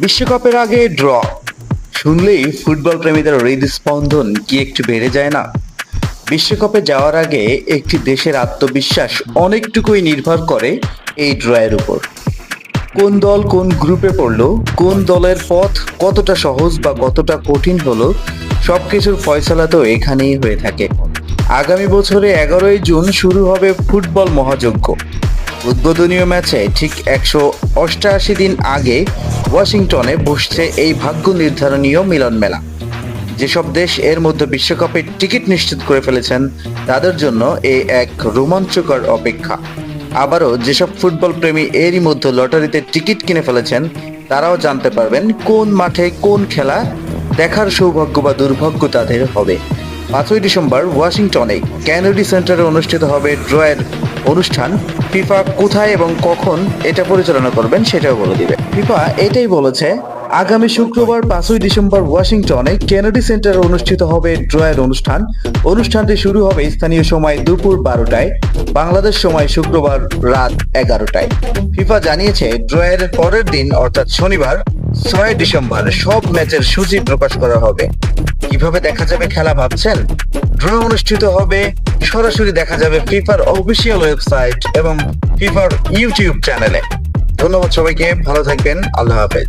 বিশ্বকাপের আগে ড্র শুনলেই ফুটবল প্রেমীদের হৃদস্পন্দন কি একটু বেড়ে যায় না? বিশ্বকাপে যাওয়ার আগে একটি দেশের আত্মবিশ্বাস অনেকটুকুই নির্ভর করে এই ড্রয়ের উপর। কোন দল কোন গ্রুপে পড়লো, কোন দলের পথ কতটা সহজ বা কতটা কঠিন হলো, সবকিছুর ফয়সালা তো এখানেই হয়ে থাকে। আগামী বছরে 11ই জুন শুরু হবে ফুটবল মহাযজ্ঞ। উদ্বোধনীয় ম্যাচে ঠিক 188 দিন আগে ওয়াশিংটনে বসছে এই ভাগ্য নির্ধারণীয় মিলন মেলা। যেসব দেশ এর মধ্যে বিশ্বকাপের টিকিট নিশ্চিত করে ফেলেছেন তাদের জন্য এই এক রোমাঞ্চকর অপেক্ষা। আবারও যেসব ফুটবল প্রেমী এরই মধ্যে লটারিতে টিকিট কিনে ফেলেছেন তারাও জানতে পারবেন কোন মাঠে কোন খেলা দেখার সৌভাগ্য বা দুর্ভাগ্য তাদের হবে। 5ই ডিসেম্বর ওয়াশিংটনে কেনেডি সেন্টারে অনুষ্ঠিত হবে ড্রয়ের অনুষ্ঠান। ফিফা কোথায় এবং কখন এটা পরিচালনা করবেন সেটাও বলে দিবে। ফিফা এটাই বলেছে, আগামী শুক্রবার 5ই ডিসেম্বর ওয়াশিংটনে কেনেডি সেন্টারে অনুষ্ঠিত হবে ড্রয়ের অনুষ্ঠান। অনুষ্ঠানটি শুরু হবে স্থানীয় সময় দুপুর 12টায়, বাংলাদেশ সময় শুক্রবার রাত 11টায়। ফিফা জানিয়েছে ড্রয়ের পরের দিন অর্থাৎ শনিবার 6ই ডিসেম্বর সব ম্যাচের সূচি প্রকাশ করা হবে। কিভাবে দেখা যাবে খেলা ভাবছেন? ড্র অনুষ্ঠিত হবে, সরাসরি দেখা যাবে ফিফার অফিসিয়াল ওয়েবসাইট এবং ফিফার ইউটিউব চ্যানেলে। ধন্যবাদ সবাইকে, ভালো থাকবেন, আল্লাহ হাফেজ।